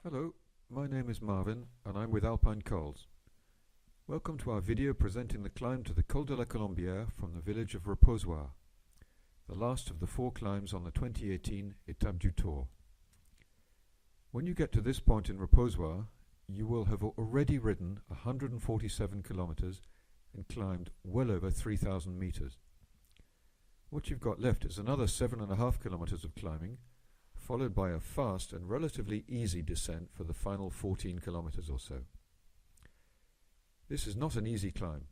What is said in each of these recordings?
Hello, my name is Marvin and I'm with Alpine Cols. Welcome to our video presenting the climb to the Col de la Colombière from the village of Reposoir, the last of the 4 climbs on the 2018 Etape du Tour. When you get to this point in Reposoir, you will have already ridden 147 kilometers and climbed well over 3,000 meters. What you've got left is another 7.5 kilometers of climbing, followed by a fast and relatively easy descent for the final 14 kilometers or so. This is not an easy climb.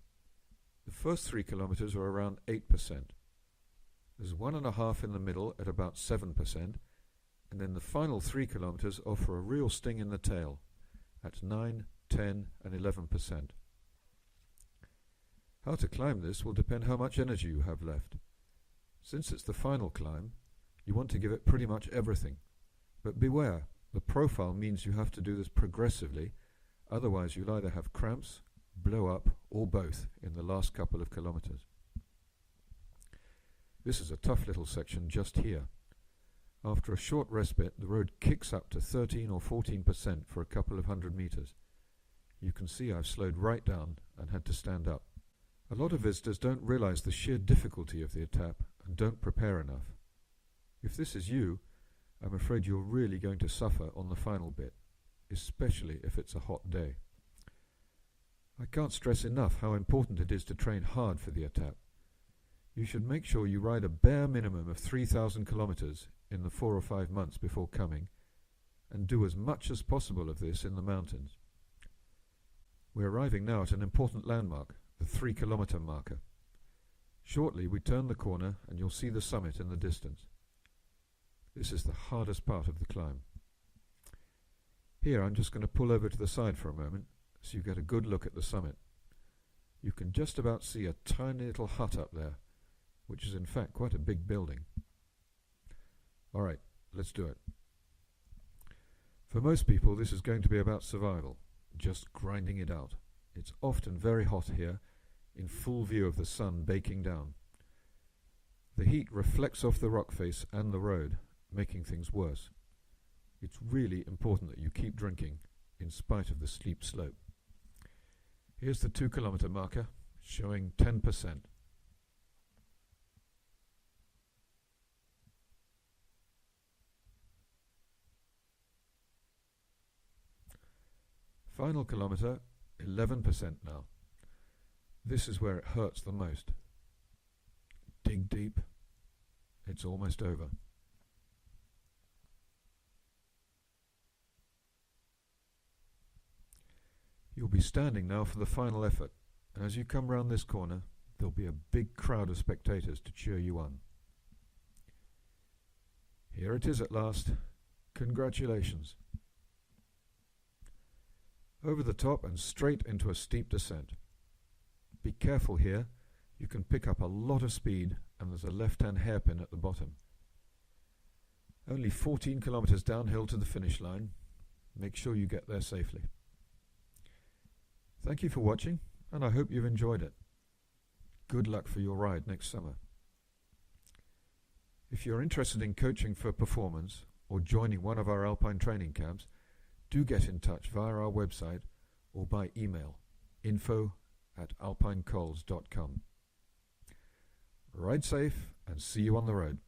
The first 3 kilometers are around 8%. There's 1.5 in the middle at about 7%, and then the final 3 kilometers offer a real sting in the tail at 9, 10 and 11%. How to climb this will depend how much energy you have left. Since it's the final climb, you want to give it pretty much everything. But beware, the profile means you have to do this progressively, otherwise you'll either have cramps, blow up, or both in the last couple of kilometers. This is a tough little section just here. After a short respite, the road kicks up to 13 or 14% for a couple of 100 meters. You can see I've slowed right down and had to stand up. A lot of visitors don't realize the sheer difficulty of the etape and don't prepare enough. If this is you, I'm afraid you're really going to suffer on the final bit, especially if it's a hot day. I can't stress enough how important it is to train hard for the etape. You should make sure you ride a bare minimum of 3,000 kilometers in the 4 or 5 months before coming, and do as much as possible of this in the mountains. We're arriving now at an important landmark, the 3-kilometer marker. Shortly we turn the corner and you'll see the summit in the distance. This is the hardest part of the climb. Here I'm just going to pull over to the side for a moment so you get a good look at the summit. You can just about see a tiny little hut up there, which is in fact quite a big building. Alright, let's do it. For most people this is going to be about survival, just grinding it out. It's often very hot here, in full view of the sun baking down. The heat reflects off the rock face and the road, making things worse. It's really important that you keep drinking, in spite of the steep slope. Here's the 2-kilometer marker, showing 10%. Final kilometer, 11% now. This is where it hurts the most. Dig deep. It's almost over. You'll be standing now for the final effort, and as you come round this corner, there'll be a big crowd of spectators to cheer you on. Here it is at last. Congratulations. Over the top and straight into a steep descent. Be careful here, you can pick up a lot of speed and there's a left-hand hairpin at the bottom. Only 14 kilometers downhill to the finish line. Make sure you get there safely. Thank you for watching and I hope you've enjoyed it. Good luck for your ride next summer. If you're interested in coaching for performance or joining one of our Alpine training camps, do get in touch via our website or by email info@alpinecols.com. Ride safe and see you on the road.